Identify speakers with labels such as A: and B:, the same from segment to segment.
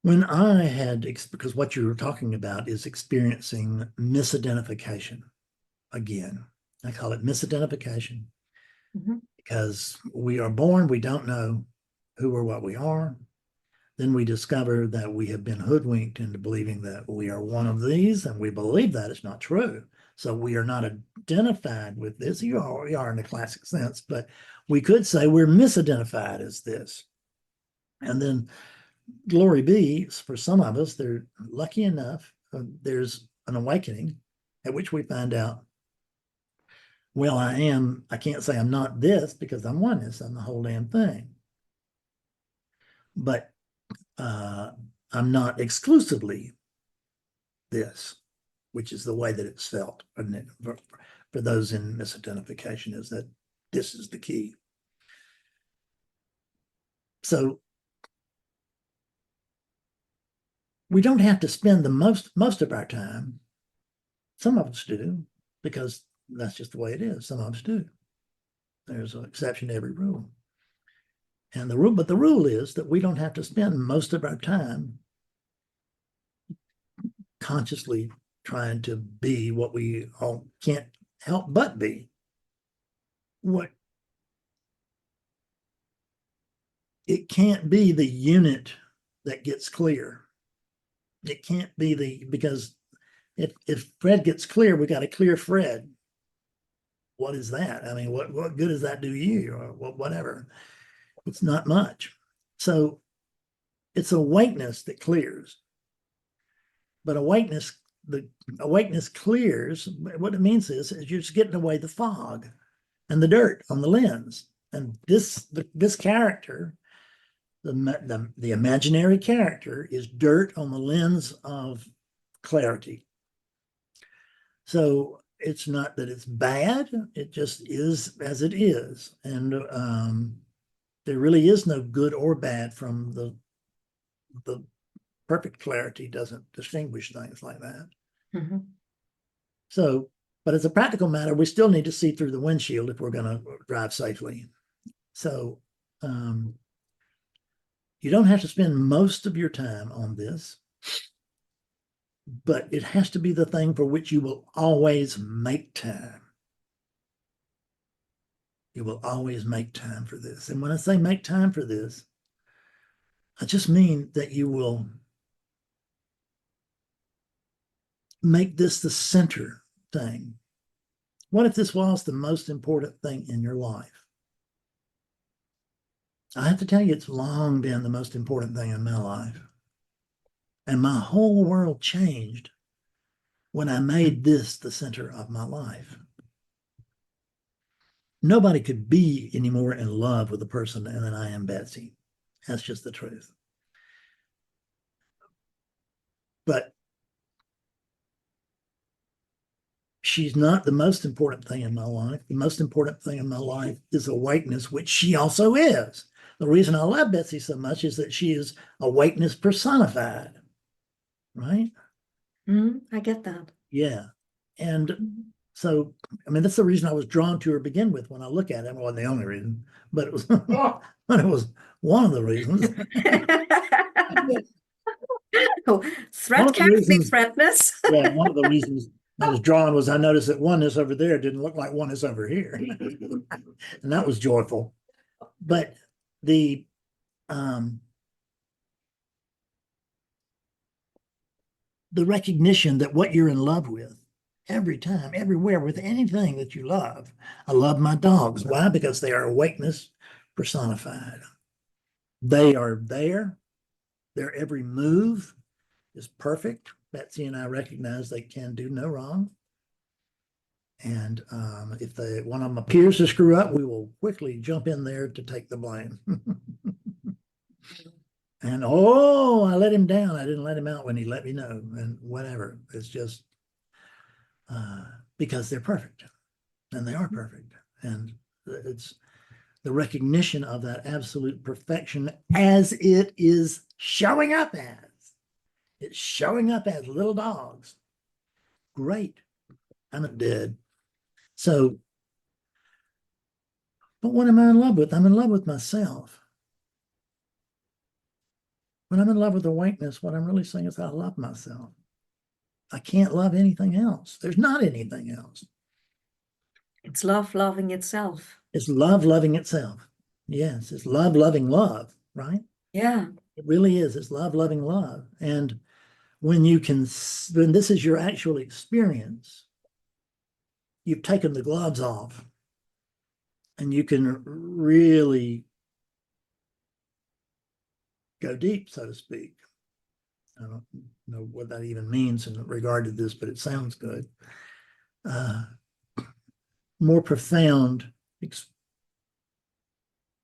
A: When I had, because what you were talking about is experiencing misidentification again. I call it misidentification because we are born, we don't know who or what we are. Then we discover that we have been hoodwinked into believing that we are one of these, and we believe that it's not true. So we are not identified with this. We are in the classic sense, but we could say we're misidentified as this. And then glory be, for some of us, they're lucky enough, there's an awakening at which we find out, well, I can't say I'm not this because I'm oneness, I'm the whole damn thing. But I'm not exclusively this, which is the way that it's felt. And for those in misidentification, is that this is the key. So we don't have to spend the most of our time. Some of us do, because that's just the way it is. Some of us do. There's an exception to every rule. And the rule is that we don't have to spend most of our time consciously trying to be what we all can't help but be. What it can't be the unit that gets clear. It can't be because if Fred gets clear, we got a clear Fred. What is that? I mean, what good does that do you, or whatever? It's not much. So it's awakeness that clears. But the awakeness clears. What it means is you're just getting away the fog and the dirt on the lens. And this character, the imaginary character, is dirt on the lens of clarity. So it's not that it's bad, it just is as it is. And there really is no good or bad from the perfect clarity doesn't distinguish things like that. So, but as a practical matter, we still need to see through the windshield if we're going to drive safely. So you don't have to spend most of your time on this, but it has to be the thing for which you will always make time. You will always make time for this. And when I say make time for this, I just mean that you will make this the center thing. What if this was the most important thing in your life? I have to tell you, it's long been the most important thing in my life. And my whole world changed when I made this the center of my life. Nobody could be any more in love with a person than I am Betsy. That's just the truth. But she's not the most important thing in my life. The most important thing in my life is awakeness, which she also is. The reason I love Betsy so much is that she is awakeness personified, right?
B: I get that.
A: Yeah. And so, I mean, that's the reason I was drawn to her to begin with when I look at it. It wasn't the only reason, but it was, but it was one of the reasons.
B: Oh, threat can't be threatness.
A: Yeah, one of the reasons I was drawn was I noticed that oneness over there didn't look like oneness over here. And that was joyful. But the recognition that what you're in love with every time, everywhere, with anything that you love. I love my dogs. Why? Because they are awakeness personified. They are there. Their every move is perfect. Betsy and I recognize they can do no wrong. And if one of them appears to screw up, we will quickly jump in there to take the blame. And I let him down. I didn't let him out when he let me know, and whatever. It's just because they're perfect, and they are perfect. And it's the recognition of that absolute perfection as it is showing up as. It's showing up as little dogs. Great. I'm not dead. So, but what am I in love with? I'm in love with myself. When I'm in love with awakeness, what I'm really saying is I love myself. I can't love anything else. There's not anything else.
B: It's love loving itself.
A: It's love loving itself. Yes, it's love loving love, right?
B: Yeah.
A: It really is. It's love loving love. And when this is your actual experience, you've taken the gloves off and you can really go deep, so to speak. I don't know what that even means in regard to this, but it sounds good. More profound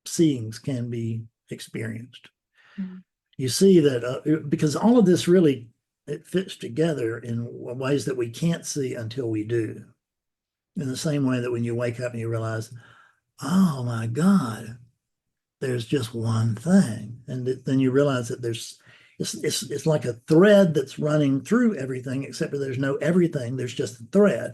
A: seeings can be experienced. Mm-hmm. You see that because all of this really, it fits together in ways that we can't see until we do. In the same way that when you wake up and you realize, oh my God, there's just one thing. And then you realize that it's like a thread that's running through everything, except that there's no everything, there's just a thread.